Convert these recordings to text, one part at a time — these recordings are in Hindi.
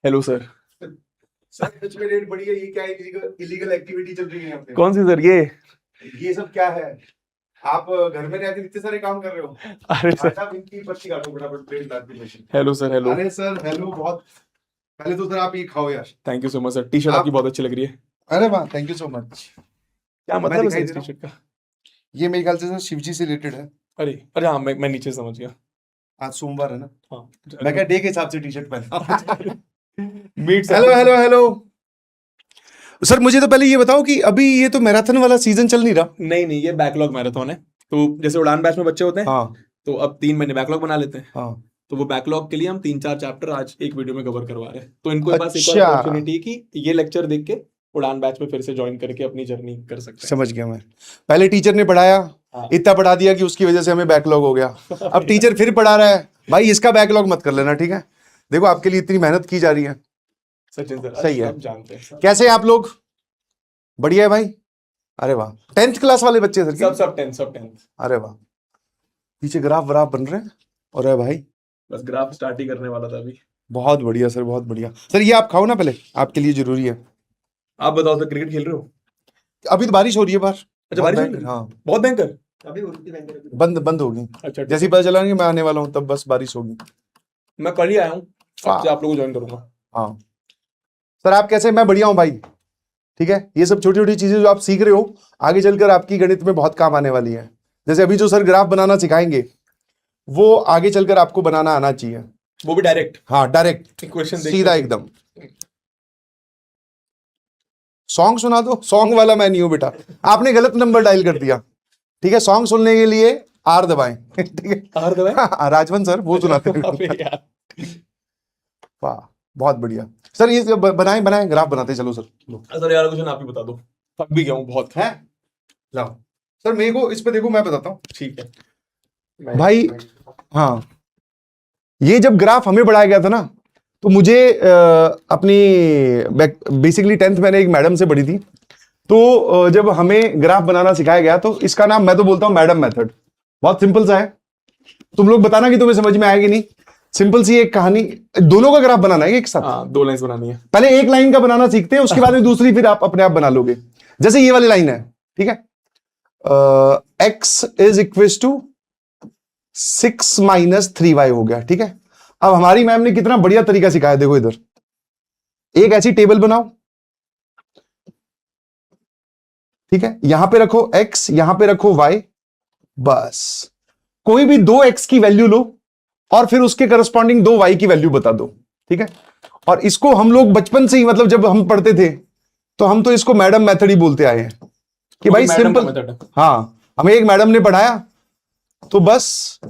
Hello sir. सर सच में रेट बढ़ी है, ये क्या इलीगल एक्टिविटी चल रही है यहाँ पे? कौन सी सर? ये सब क्या है? आप घर में रहकर इतने सारे काम कर रहे हो? अरे सर। अच्छा, इनकी पर्ची काटो फटाफट, plate large. Hello sir. Hello. अरे सर हेलो, बहुत पहले तो सर आप ये खाओ यार। Thank you so much sir, T shirt आपकी बहुत अच्छी लग रही है। अरे वाह, थैंक यू सो मच। क्या मैं मतलब है दिखाई सर दे इस रहा टी शर्ट का? ये मेरे ख्याल से सर शिव जी से रिलेटेड है। अरे अरे हाँ, मैं नीचे समझ गया। आज सोमवार है ना, हाँ। मैं क्या डे के हिसाब से टी शर्ट पहना। Meet sir. Hello hello hello sir, मुझे तो पहले ये बताओ कि अभी ये तो मैराथन वाला सीजन चल नहीं रहा। नहीं नहीं, ये बैकलॉग मैराथन है। तो जैसे उड़ान बैच में बच्चे होते हैं, हाँ तो अब 3 महीने बैकलॉग बना लेते हैं। हाँ। तो वो बैकलॉग के लिए हम 3-4 चैप्टर आज एक वीडियो में कवर करवा रहे हैं। तो इनको पास एक और अच्छा। अपॉर्चुनिटी कि ये लेक्चर देख के उड़ान बैच में फिर से ज्वाइन करके अपनी जर्नी कर सकते हैं। समझ गया मैं। पहले टीचर ने पढ़ाया, हाँ। इतना पढ़ा दिया कि उसकी वजह से हमें बैकलॉग हो गया। अब टीचर फिर पढ़ा रहा है, भाई इसका बैकलॉग मत कर लेना, ठीक है? देखो आपके लिए इतनी मेहनत की जा रही है। सचिन सर सही है। सब जानते हैं सर। कैसे हैं आप लोग? बढ़िया है भाई। अरे वाह, 10th क्लास वाले बच्चे सर सब सब 10th। अरे वाह, पीछे ग्राफ व्राफ बन रहे हैं। और है भाई, बस ग्राफ स्टार्ट ही करने वाला था अभी। बहुत बढ़िया सर, बहुत बढ़िया सर। ये आप खाओ ना पहले, आपके लिए जरूरी है। आप बताओ सर, क्रिकेट खेल रहे हो? अभी तो बारिश हो रही है बाहर। अच्छा, बहुत बारिश हो भयंकर, रही है? हाँ। बहुत भयंकर। अभी होती है बंद बंद होगी। अच्छा जैसे ही पता चला कि मैं आने वाला हूँ तब बस बारिश होगी। मैं कल ही आया हूँ, वाह। अब से आप लोगों को ज्वाइन करूंगा। हाँ सर, आप कैसे? मैं बढ़िया हूँ भाई। ठीक है, ये सब छोटी छोटी चीजें जो आप सीख रहे हो आगे चलकर आपकी गणित में बहुत काम आने वाली है। जैसे अभी जो सर ग्राफ बनाना सिखाएंगे वो आगे चलकर आपको बनाना आना चाहिए। वो भी डायरेक्ट। हाँ डायरेक्ट, क्वेश्चन सीधा एकदम। सॉन्ग सुना दो। सॉन्ग वाला मैं नहीं हूं बेटा, आपने गलत नंबर डायल कर दिया। ठीक है, सॉन्ग सुनने के लिए आर दबाएं। ठीक है, आर दबाएं? हाँ, राजवन सर वो सुनाते हैं। अबे यार। वाह, बहुत बढ़िया सर। ये बनाएं बनाएं, ग्राफ बनाते चलो सर। लो सर यार क्वेश्चन आप ही बता दो, थक भी गया हूँ बहुत। है, लाओ सर मेरे को इस पे देखो, मैं बताता हूँ ठीक है भाई। हाँ, ये जब ग्राफ हमें बढ़ाया गया था ना, तो मुझे अपनी बेसिकली 10th मैंने एक मैडम से पढ़ी थी। तो जब हमें ग्राफ बनाना सिखाया गया तो इसका नाम मैं तो बोलता हूं मैडम मेथड। बहुत सिंपल सा है, तुम लोग बताना कि तुम्हें समझ में आएगी नहीं। सिंपल सी एक कहानी, दोनों का ग्राफ बनाना है एक साथ। हाँ, 2 लाइन्स बनानी है। पहले एक लाइन का बनाना सीखते हैं, उसके बाद में दूसरी फिर आप अपने आप बना लोगे। जैसे ये वाली लाइन है, ठीक है, x is equal to 6 - 3y हो गया। ठीक है, अब हमारी मैम ने कितना बढ़िया तरीका सिखाया, देखो इधर एक ऐसी टेबल बनाओ। ठीक है, यहां पे रखो x, यहां पे रखो y, बस कोई भी 2 x की वैल्यू लो और फिर उसके करस्पॉन्डिंग 2 y की वैल्यू बता दो। ठीक है, और इसको हम लोग बचपन से ही, मतलब जब हम पढ़ते थे तो हम तो इसको मैडम मेथड ही बोलते आए हैं कि भाई सिंपल। हाँ, हमें एक मैडम ने पढ़ाया तो बस।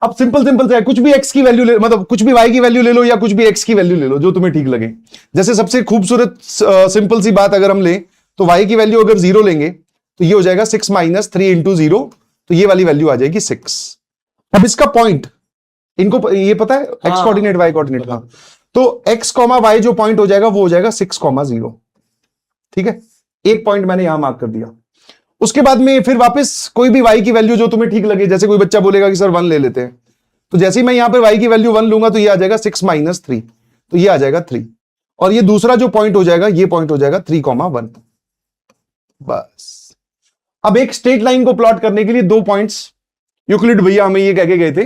अब सिंपल सिंपल से है, कुछ भी x की वैल्यू ले, मतलब कुछ भी y की वैल्यू ले लो या कुछ भी x की वैल्यू ले लो जो तुम्हें ठीक लगे। जैसे सबसे खूबसूरत सिंपल सी बात अगर हम ले तो y की वैल्यू अगर 0 लेंगे तो ये हो जाएगा 6 - 3 × 0, तो ये वाली वैल्यू आ जाएगी 6। अब इसका पॉइंट इनको ये पता है, x कोऑर्डिनेट y कोऑर्डिनेट। हाँ, तो x, y जो पॉइंट हो जाएगा वो हो जाएगा 6, 0। ठीक है, एक पॉइंट मैंने यहां मार्क कर दिया। उसके बाद में फिर वापस कोई भी y की वैल्यू जो तुम्हें ठीक लगे, जैसे कोई बच्चा बोलेगा कि सर 1 ले लेते हैं, तो जैसे ही मैं यहां पे y की वैल्यू 1 लूंगा तो ये आ जाएगा 6 - 3, तो ये आ जाएगा 3। और ये दूसरा जो पॉइंट हो जाएगा, ये पॉइंट हो जाएगा 3, 1। बस अब एक स्ट्रेट लाइन को प्लॉट करने के लिए 2 पॉइंट्स, यूक्लिड भैया हमें ये कह के गए थे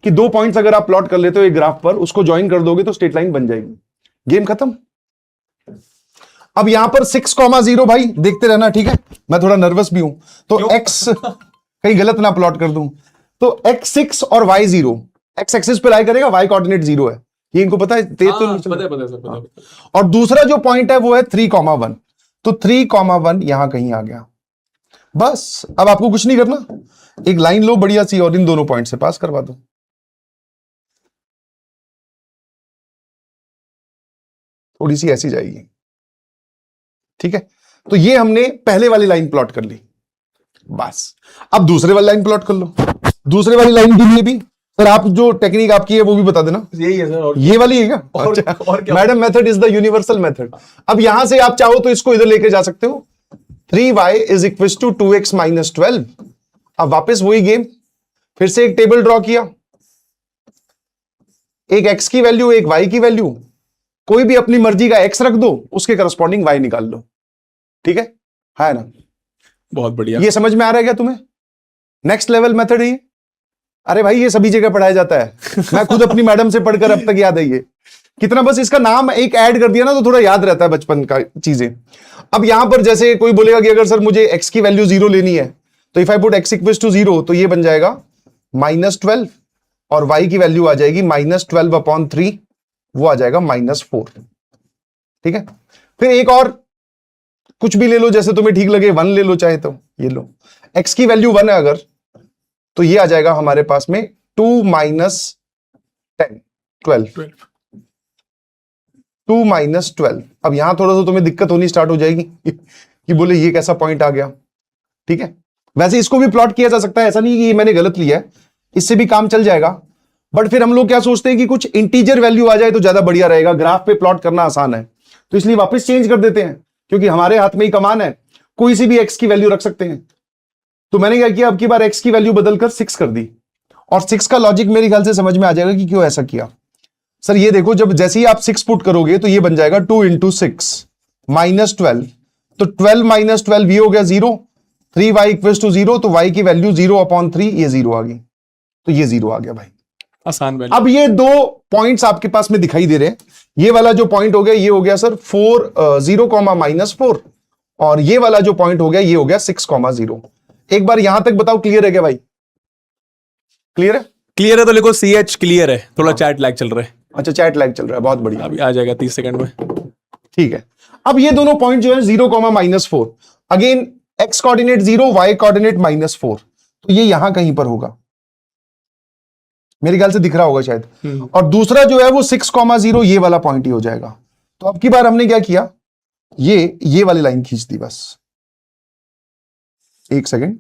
कि 2 पॉइंट्स अगर आप प्लॉट कर लेते हो एक ग्राफ पर, उसको ज्वाइन कर दोगे तो स्ट्रेट लाइन बन जाएगी। गेम खत्म। अब यहां पर 6, 0 भाई देखते रहना, ठीक है, मैं थोड़ा नर्वस भी हूं तो x कहीं गलत ना प्लॉट कर दूं। तो x 6 और y 0, x एक्सिस पे लाई करेगा, y कोऑर्डिनेट 0 है, ये इनको पता है, तेज तो नहीं चल रहा। और दूसरा जो पॉइंट है वो है 3, 1, तो 3, 1 यहां कहीं आ गया। बस अब आपको कुछ नहीं करना, एक लाइन लो बढ़िया सी और इन दोनों पॉइंट से पास करवा दो। थोड़ी सी ऐसी जाएगी। ठीक है, तो ये हमने पहले वाली लाइन प्लॉट कर ली। बस अब दूसरे वाली लाइन प्लॉट कर लो। दूसरे वाली लाइन के लिए भी सर आप जो टेक्निक आपकी है वो भी बता देना। यही है सर। और ये वाली है क्या? अच्छा, और क्या? Madam method is the universal method. अब यहां से आप चाहो तो इसको इधर लेके जा सकते हो। 3y is equal to 2x - 12। अब वापस वही गेम, फिर से एक टेबल ड्रॉ किया, एक x की वैल्यू, एक y की वैल्यू, कोई भी अपनी मर्जी का x रख दो, उसके करस्पॉन्डिंग y निकाल लो। ठीक है ना? बहुत बढ़िया। ये समझ में आ रहा है क्या तुम्हें? नेक्स्ट लेवल मेथड है ये। अरे भाई ये सभी जगह पढ़ाया जाता है। मैं खुद अपनी मैडम से पढ़कर अब तक याद है ये। कितना बस इसका नाम एक ऐड कर दिया ना तो थोड़ा याद रहता है बचपन का चीजें। अब यहां पर जैसे कोई बोलेगा कि अगर सर मुझे x की वैल्यू 0 लेनी है, तो if I put x equals to 0, तो ये बन जाएगा -12 और y की वैल्यू आ जाएगी -12/3, वो आ जाएगा -4। ठीक है? फिर एक और कुछ भी ले लो जैसे तुम्हें ठीक लगे, 1 ले लो चाहे तो ये लो। x की वैल्यू 1 है अगर, तो ये आ जाएगा हमारे पास में 2 - 10 12 2 - 12। अब यहां थोड़ा सा तुम्हें दिक्कत होनी स्टार्ट हो जाएगी कि बोले ये कैसा पॉइंट आ गया। ठीक है? वैसे इसको भी प्लॉट किया जा सकता है, ऐसा नहीं कि ये मैंने गलत लिया है, इससे भी काम चल जाएगा। बट फिर हम लोग क्या सोचते हैं कि कुछ इंटीजर वैल्यू आ जाए तो ज्यादा बढ़िया रहेगा, ग्राफ पे प्लॉट करना आसान है, तो इसलिए वापस चेंज कर देते हैं, क्योंकि हमारे हाथ में ही कमान है, कोई सी भी x की वैल्यू रख सकते हैं। तो मैंने क्या किया, अब की बार x की वैल्यू बदलकर 6 कर दी। और 6 का लॉजिक मेरे ख्याल से समझ में आ जाएगा कि क्यों ऐसा किया। सर ये देखो, जब जैसे ही आप 6 पुट करोगे तो ये बन जाएगा 2 × 6 -12, तो 12 - 12 ये हो गया 0, 3y = 0, तो y की वैल्यू 0/3, ये 0 आ गई, तो ये 0 आ गया भाई। आसान वैल्यू। अब ये दो पॉइंट्स आपके पास में दिखाई दे रहे हैं। ये वाला जो पॉइंट हो गया ये हो गया सर 0, -4, और ये वाला जो पॉइंट हो गया ये हो गया 6, 0। एक बार यहां तक बताओ, क्लियर है क्या भाई? क्लियर है? क्लियर है तो लिखो CH क्लियर है। थोड़ा चैट लैग चल रहा है। अच्छा, चैट लैग चल रहा है, बहुत बढ़िया, अभी आ जाएगा 30 सेकंड में। ठीक है। अब ये दोनों पॉइंट जो है 0, -4, again x coordinate 0, y coordinate -4, तो ये यहां कहीं पर होगा, मेरे ख्याल से दिख रहा होगा शायद। और दूसरा जो है वो 6, 0, ये वाला पॉइंट ही हो जाएगा। तो अब की बार हमने क्या किया, ये वाली लाइन खींच दी बस। एक सेकंड,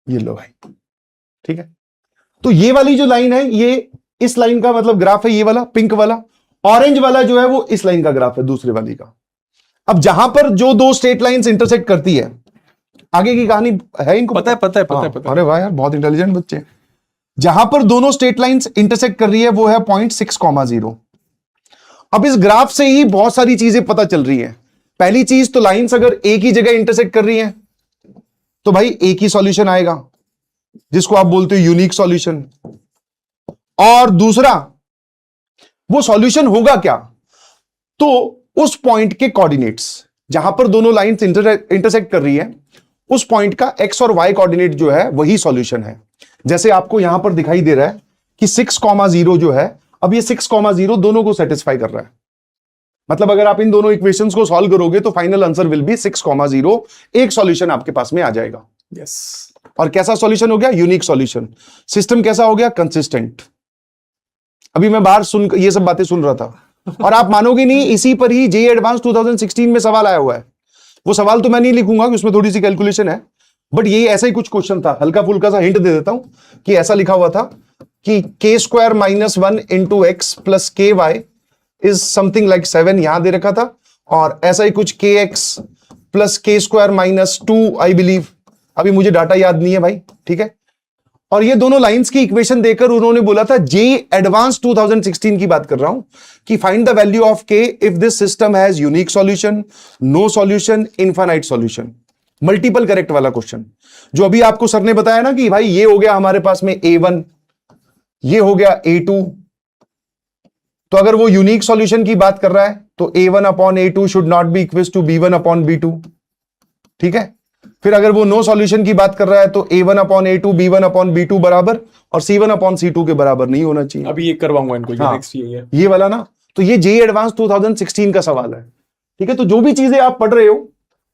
ये लो भाई। ठीक है? तो ये वाली जो लाइन है, ये इस लाइन का मतलब ग्राफ है, ये वाला पिंक वाला। ऑरेंज वाला जो है वो इस लाइन का ग्राफ है, दूसरे वाली का। अब जहां पर जो दो स्ट्रेट लाइंस इंटरसेक्ट करती है, आगे की कहानी है इनको पता है। अरे वाह यार, बहुत इंटेलिजेंट बच्चे। जहां पर दोनों स्ट्रेट लाइंस इंटरसेक्ट कर रही है वो है पॉइंट 6, 0। अब इस ग्राफ से ही बहुत सारी चीजें पता चल रही है। पहली चीज तो लाइंस अगर एक ही जगह इंटरसेक्ट कर रही हैं तो भाई एक ही सॉल्यूशन आएगा, जिसको आप बोलते हो यूनिक सॉल्यूशन। और दूसरा, वो सॉल्यूशन होगा क्या, तो उस पॉइंट के कोऑर्डिनेट्स जहां पर दोनों लाइंस इंटरसेक्ट कर रही है, उस पॉइंट का x और y कोऑर्डिनेट जो है वही सॉल्यूशन है। जैसे आपको यहां पर दिखाई दे रहा है कि 6, 0 जो है, अब ये 6, 0 दोनों को सेटिस्फाई कर रहा है। मतलब अगर आप इन दोनों इक्वेशंस को सॉल्व करोगे तो फाइनल आंसर विल बी 6, 0। एक सॉल्यूशन आपके पास में आ जाएगा। यस। और कैसा सॉल्यूशन हो गया? Unique solution. सिस्टम कैसा हो गया? कंसिस्टेंट। अभी मैं बाहर ये सब बातें सुन रहा था और आप मानोगे नहीं, इसी पर ही जेईई एडवांस 2016 में सवाल आया हुआ है। वो सवाल तो मैं नहीं लिखूंगा कि उसमें थोड़ी सी कैलकुलेशन है, बट ये ऐसा ही कुछ क्वेश्चन था। हल्का फुल्का सा हिंट दे देता हूं कि ऐसा लिखा हुआ था कि k² - 1 × x + ky is something like 7, यहां दे रखा था। और ऐसा ही कुछ kx + k² - 2 आई बिलीव, अभी मुझे डाटा याद नहीं है भाई। ठीक है? और ये दोनों लाइंस की इक्वेशन देकर उन्होंने बोला था, जेईई एडवांस 2016 की बात कर रहा हूं, कि find the value of k if this system has unique solution, no solution, infinite solution. Multiple correct वाला क्वेश्चन, जो अभी आपको सर ने बताया ना कि भाई ये हो गया हमारे पास में A1, ये हो गया A2। तो अगर वो यूनिक सॉल्यूशन की बात कर रहा है तो A1/A2 should not be equal to B1/B2। ठीक है? फिर अगर वो नो सॉल्यूशन की बात कर रहा है तो A1/A2 B1/B2 बराबर, और C1/C2 के बराबर नहीं होना चाहिए। अभी ये करवाऊंगा इनको। हाँ, नेक्स्ट है ये वाला ना। तो ये जेईई एडवांस 2016 का सवाल है। ठीक है? तो जो भी चीजें आप पढ़ रहे हो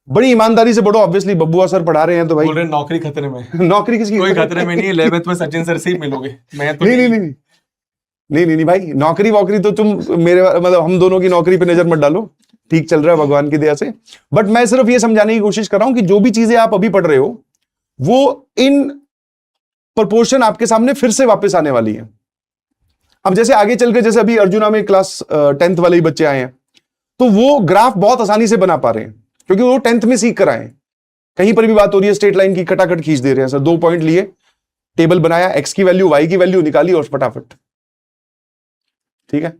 बड़ी ईमानदारी से पढ़ो। ऑब्वियसली बब्बुआ सर पढ़ा रहे हैं तो भाई बोल रहे हैं नौकरी खतरे में। नौकरी किसकी? कोई खतरे में नहीं है, 11th में सचिन सर से ही मिलोगे। मैं तो नहीं भाई, नौकरी वोकरी तो तुम मेरे मतलब हम दोनों की नौकरी पे नजर मत डालो। ठीक चल रहा है भगवान की दया से। बट मैं सिर्फ ये समझाने की कोशिश कर रहा हूं कि जो भी चीजें आप अभी पढ़ रहे हो वो इन प्रोपोर्शन आपके सामने फिर से वापस आने वाली है। अब जैसे आगे चलकर, जैसे अभी अर्जुना में क्लास 10th वाले ही बच्चे आए हैं, तो वो ग्राफ बहुत आसानी से बना पा रहे हैं, क्योंकि वो 10th में सीख कर आए हैं। कहीं पर भी बात हो रही है स्ट्रेट लाइन की, खटाखट खींच दे रहे हैं। सर 2 पॉइंट लिए, टेबल बनाया, एक्स की वैल्यू वाई की वैल्यू निकाली और फटाफट। ठीक है,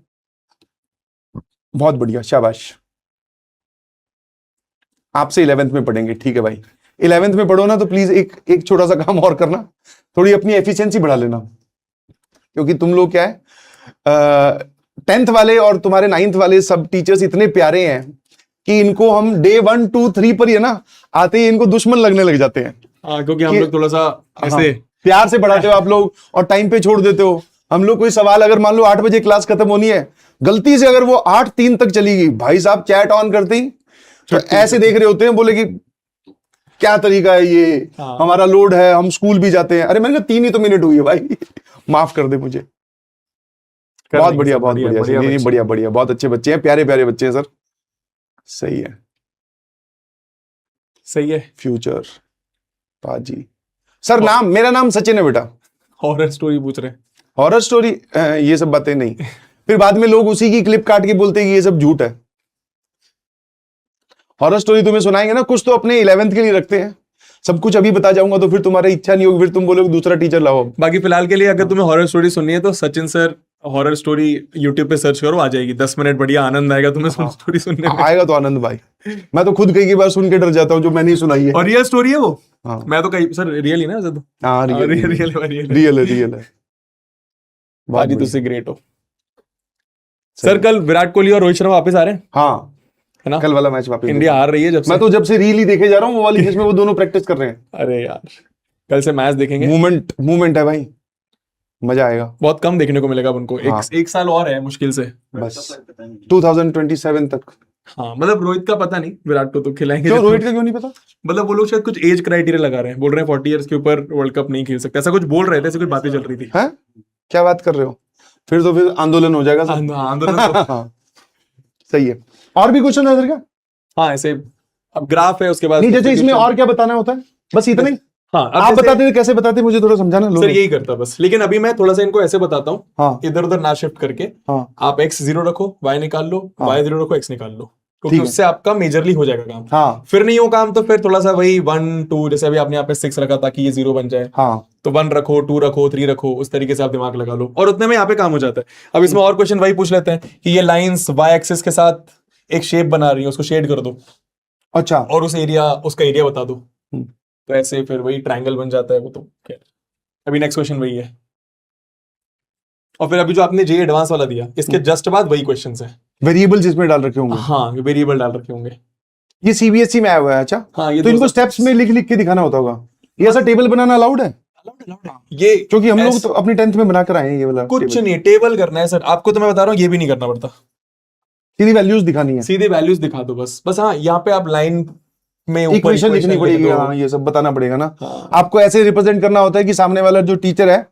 बहुत बढ़िया, शाबाश। आपसे 11th में पढ़ेंगे, ठीक है भाई। 11th में पढ़ो ना तो प्लीज एक छोटा सा काम और करना, थोड़ी अपनी एफिशिएंसी बढ़ा लेना, क्योंकि तुम लोग क्या है 10th वाले और तुम्हारे 9th वाले सब टीचर्स इतने प्यारे हैं कि इनको हम डे 1 2 3 पर ही है ना आते ही इनको दुश्मन लगने लग जाते हैं। हाँ, क्योंकि हम लोग थोड़ा सा ऐसे प्यार से पढ़ाते हो आप लोग और टाइम पे छोड़ देते हो। हम लोग कोई सवाल अगर मान लो 8 बजे क्लास खत्म होनी है, गलती से अगर वो 8:03 तक चली गई, भाई साहब चैट ऑन करते ही तो ऐसे देख रहे होते हैं, बोले कि क्या तरीका है ये, हमारा लोड है, हम स्कूल भी जाते हैं। अरे मैंने कहा 3 ही तो मिनट हुई है भाई, माफ कर दे मुझे। बहुत बढ़िया, बहुत बढ़िया, नहीं बढ़िया बढ़िया, बहुत अच्छे बच्चे हैं, प्यारे प्यारे बच्चे हैं सर, सही है, सही है। फ्यूचर पाजी सर, नाम मेरा नाम सचिन है बेटा। हॉरर स्टोरी पूछ रहे हैं। हॉरर स्टोरी ये सब बातें नहीं, फिर बाद में लोग उसी की क्लिप काट के बोलते हैं कि ये सब झूठ है। हॉरर स्टोरी तुम्हें सुनाएंगे ना, कुछ तो अपने 11th के लिए रखते हैं, सब कुछ अभी बता जाऊंगा तो फिर तुम्हारी इच्छा नहीं होगी, फिर तुम बोलोगे दूसरा टीचर लाओ। बाकी फिलहाल के लिए अगर तुम्हें हॉरर स्टोरी सुननी है तो Sachin sir horror story YouTube पे सर्च करो, आ जाएगी। 10 मिनट बढ़िया आनंद आएगा तुम्हें स्टोरी सुनने में। आएगा तो आनंद भाई, मैं तो खुद कई बार सुन के डर जाता हूँ जो मैंने सुनाई है। और रियल स्टोरी है वो। हाँ। मैं तो कई सर रियल ही ना वैसे तो। हाँ रियल है। बाजी तुझसे ग्रेट हो सर। कल विराट कोहली और रोहित शर्मा वापस आ रहे हैं। हाँ है ना, कल वाला मैच वापस। इंडिया हार रही है जब से। मैं तो जब से रील ही देखे जा रहा हूँ वो वाली जिसमें वो दोनों प्रैक्टिस कर रहे हैं। अरे यार कल से मैच देखेंगे। मूवमेंट है भाई, मजा आएगा। बहुत कम देखने को मिलेगा उनको। हाँ। एक साल और है मुश्किल से, बस 2027 तक। हाँ मतलब रोहित का पता नहीं, विराट को तो खिलाएंगे। क्यों रोहित का क्यों नहीं पता? मतलब वो लोग शायद कुछ एज क्राइटेरिया लगा रहे हैं, बोल रहे हैं 40 इयर्स के ऊपर वर्ल्ड कप नहीं खेल सकते, ऐसा कुछ बोल रहे थे, ऐसी कुछ बातें चल रही थी। हैं? क्या बात कर रहे हो? फिर तो फिर आंदोलन हो जाएगा। आंदोलन तो सही है। और भी क्वेश्चन है इधर का? हाँ ऐसे अब ग्राफ है, उसके बाद नहीं जैसे इसमें और क्या बताना होता है? बस इतना ही। हाँ आप बताते थे, कैसे बताते मुझे थोड़ा समझाना। सर यही करता बस, लेकिन अभी मैं थोड़ा सा इनको ऐसे बताता हूँ। हाँ। इधर उधर ना शिफ्ट करके। हाँ। आप x 0 रखो, y निकाल लो, हाँ। y 0 रखो, x निकाल लो, क्योंकि उससे आपका मेजरली हो जाएगा काम। हाँ। फिर नहीं हो काम तो फिर थोड़ा सा वही 1 2, जैसे अभी आपने यहाँ पे 6 रखा था कि ये 0 बन जाए। हाँ। तो 1 रखो, 2 रखो, 3 रखो, उस तरीके से आप दिमाग लगा लो और उतने में यहाँ पे काम हो जाता है। अब इसमें और क्वेश्चन वही पूछ लेते हैं कि ये लाइंस y एक्सिस के साथ एक शेप बना रही है, उसको शेड कर दो। अच्छा। और उसका एरिया बता दो। तो ऐसे फिर वही ट्रायंगल बन जाता है वो। तो क्या अभी नेक्स्ट क्वेश्चन वही है, और फिर अभी जो आपने जे एडवांस वाला दिया इसके जस्ट बाद वही क्वेश्चंस है। वेरिएबल जिसमें डाल रखे होंगे। हाँ वेरिएबल डाल रखे होंगे। ये सीबीएसई में आया हुआ है। अच्छा हाँ, ये तो इनको स्टेप्स में लिख लिख के दिखाना होता होगा। ये ऐसा टेबल बनाना अलाउड है? ये क्योंकि हम लोग तो अपनी 10th में बना कर आए हैं ये वाला। कुछ नहीं टेबल करना है सर आपको, तो मैं बता रहा हूँ ये भी नहीं करना पड़ता, सीधी वैल्यूज दिखानी है। सीधे वैल्यूज दिखा दो बस। हाँ यहाँ पे आप लाइन में इक्वेशन लिखनी पड़ेगी। हाँ ये सब बताना पड़ेगा ना। हाँ। आपको ऐसे रिप्रेजेंट करना होता है कि सामने वाला जो टीचर है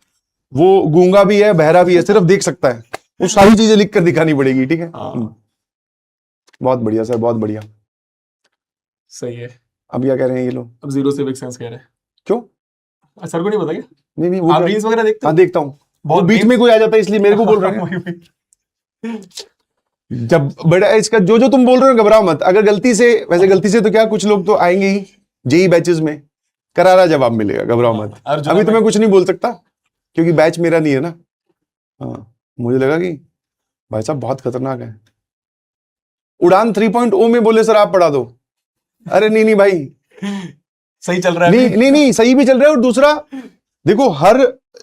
वो गूंगा भी है, बहरा भी है, सिर्फ देख सकता है, वो सारी चीजें लिख कर दिखानी पड़ेगी। ठीक है। बहुत बढ़िया सर, बहुत बढ़िया, सही है। अब क्या कह रहे हैं ये लोग? अब 0 से बिग सेंस कह रहे हैं। क्यों? सर को नहीं पता क्या? नहीं वो आप रील्स वगैरह देखते हो? हाँ देखता हूँ, बहुत बीच में कोई आ जाता है इसलिए मेरे को बोल रहे हैं। जब बड़ा इसका जो तुम बोल रहे हो घबराओ मत। अगर गलती से, वैसे गलती से तो क्या, कुछ लोग तो आएंगे ही जेई बैचेस में, करारा जवाब मिलेगा, घबराओ मत। अभी तो मैं कुछ नहीं बोल सकता क्योंकि बैच मेरा नहीं है ना। हाँ मुझे लगा कि भाई साहब बहुत खतरनाक है। उड़ान 3.0 में बोले सर आप पढ़ा दो। अरे नहीं भाई सही चल रहा है। नहीं सही भी चल रहा है। और दूसरा देखो, हर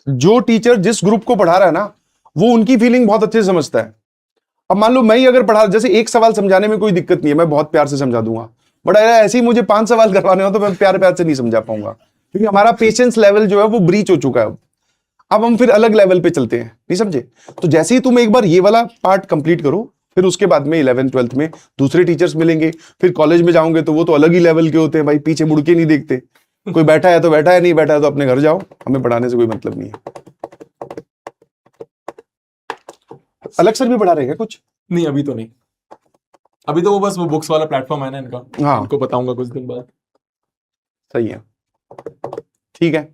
जो टीचर जिस ग्रुप को पढ़ा रहा है ना वो उनकी फीलिंग बहुत अच्छे से समझता है। अब मान लो मैं ही अगर पढ़ा, जैसे एक सवाल समझाने में कोई दिक्कत नहीं है, मैं बहुत प्यार से समझा दूंगा, बट अगर ऐसे ही मुझे 5 सवाल करवाने हो तो मैं प्यार से नहीं समझा पाऊंगा, क्योंकि हमारा पेशेंस लेवल जो है वो ब्रीच हो चुका है। अब हम फिर अलग लेवल पे चलते हैं, नहीं समझे? तो जैसे ही तुम एक बार ये वाला पार्ट कंप्लीट करो, फिर उसके बाद में 11th 12th में दूसरे टीचर्स मिलेंगे, फिर कॉलेज में जाओगे तो वो तो अलग ही लेवल के होते हैं भाई, पीछे मुड़ के नहीं देखते। कोई बैठा है तो बैठा है, नहीं बैठा है तो अपने घर जाओ, हमें पढ़ाने से कोई मतलब नहीं है। अलग सर भी पढ़ा रहे हैं कुछ? नहीं अभी तो नहीं, अभी तो वो बस वो बुक्स वाला प्लेटफॉर्म है ना इनका। हाँ। इनको बताऊंगा कुछ दिन बाद। सही है, ठीक है।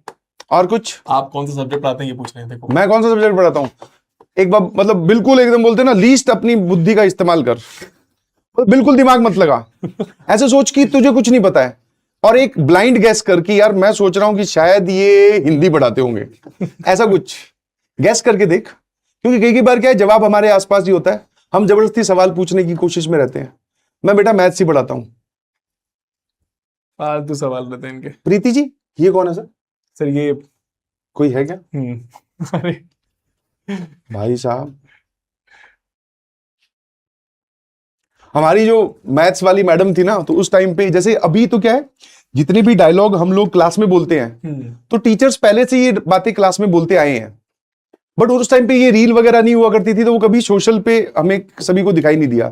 और कुछ? आप कौन सा सब्जेक्ट पढ़ाते हैं ये पूछ रहे थे। मैं कौन सा सब्जेक्ट पढ़ाता हूँ? एक बार मतलब बिल्कुल एकदम बोलते ना, लीस्ट अपनी बुद्धि का इस्तेमाल कर, बिल्कुल दिमाग मत लगा। ऐसे सोच कि तुझे कुछ नहीं पता है, और एक ब्लाइंड गैस करके यार मैं सोच रहा हूं कि शायद ये हिंदी पढ़ाते होंगे, ऐसा कुछ गैस करके देख, क्योंकि कई बार क्या है जवाब हमारे आसपास ही होता है, हम जबरदस्ती सवाल पूछने की कोशिश में रहते हैं। मैं बेटा मैथ्स ही पढ़ाता हूं। फालतू सवाल रहते हैं इनके। प्रीति जी ये कौन है सर? सर ये कोई है क्या? अरे भाई साहब हमारी जो मैथ्स वाली मैडम थी ना, तो उस टाइम पे जैसे अभी तो क्या है, जितने भी डायलॉग हम लोग क्लास में बोलते हैं तो टीचर्स पहले से ये बातें क्लास में बोलते आए हैं, बट उस टाइम पे ये रील वगैरह नहीं हुआ करती थी, तो वो कभी सोशल पे हमें सभी को दिखाई नहीं दिया।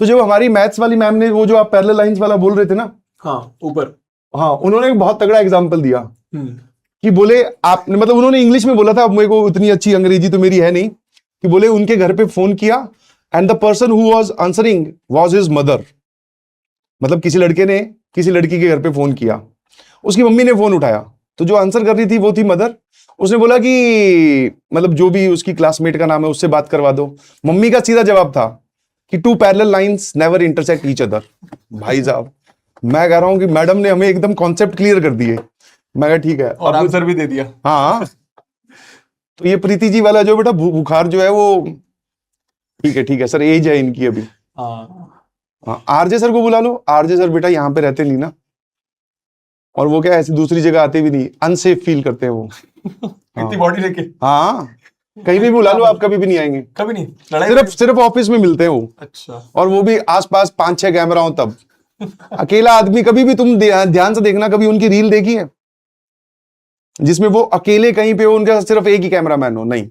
तो जब हमारी मैथ्स वाली मैम ने वो जो आप पैरेलल लाइंस वाला बोल रहे थे ना, हाँ ऊपर, हाँ उन्होंने एक बहुत तगड़ा एग्जाम्पल दिया हम्म, कि बोले आपने, मतलब उन्होंने इंग्लिश में बोला था, अब मेरे को उतनी अच्छी अंग्रेजी तो मेरी है नहीं, कि बोले उनके घर पे फोन किया and the person who was answering was his mother. मतलब किसी लड़के ने किसी लड़की के घर पे फोन किया, उसकी मम्मी ने फोन उठाया, तो जो आंसर कर रही थी वो थी मदर। उसने बोला कि मतलब जो भी उसकी क्लासमेट का नाम है उससे बात करवा दो। मम्मी का सीधा जवाब था कि two parallel lines never intersect each other. भाई साहब मैं कह रहा हूं कि मैडम ने हमें एकदम कॉन्सेप्ट क्लियर कर दिए। मैं कहा ठीक है, और आंसर भी दे दिया। हाँ तो ये प्रीति जी वाला जो बेटा बुखार जो है वो ठीक है सर, एज है इनकी अभी। हाँ आरजे सर को बुला लो। आरजे सर बेटा यहाँ पे रहते नहीं ना, और वो क्या ऐसी दूसरी जगह आते भी नहीं, अनसेफ फील करते हैं वो। इतनी बॉडी लेके। हाँ कहीं भी बुला लो आप, कभी भी नहीं आएंगे, कभी नहीं, लड़ाई सिर्फ ऑफिस में मिलते हैं वो। अच्छा। और और वो भी आसपास 5-6 कैमरा हो तब। अकेला आदमी कभी भी तुम ध्यान से देखना, कभी उनकी रील देखी है जिसमें वो अकेले कहीं पे हो, उनका सिर्फ एक ही कैमरामैन हो? नहीं,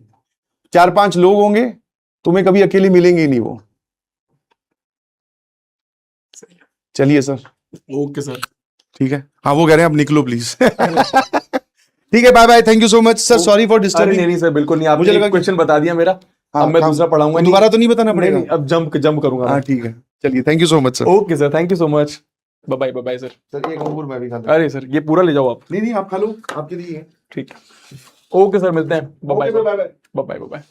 4-5 लोग होंगे, तुम्हें कभी अकेले मिलेंगे ही नहीं वो। चलिए सर। Okay sir. ठीक है, हाँ वो कह रहे हैं आप निकलो प्लीज। ठीक है, bye bye, thank you so much sir, sorry for disturbing. नहीं सर बिल्कुल नहीं, मुझे आपने लगा एक क्वेश्चन बता दिया मेरा। हाँ, अब मैं दूसरा पढ़ाऊंगा नहीं। दोबारा तो नहीं बताना पड़ेगा? नहीं, अब जंप करूंगा। हाँ ठीक है, चलिए thank you so much sir. Okay sir, thank you so much, bye bye sir. Sir एक अंगूर मैं भी खा लूं। अरे सर ये पूरा ले जाओ आप। नहीं आप खा लो, आपके लिए है। ठीक है, ओके सर, मिलते हैं, बाय बाय।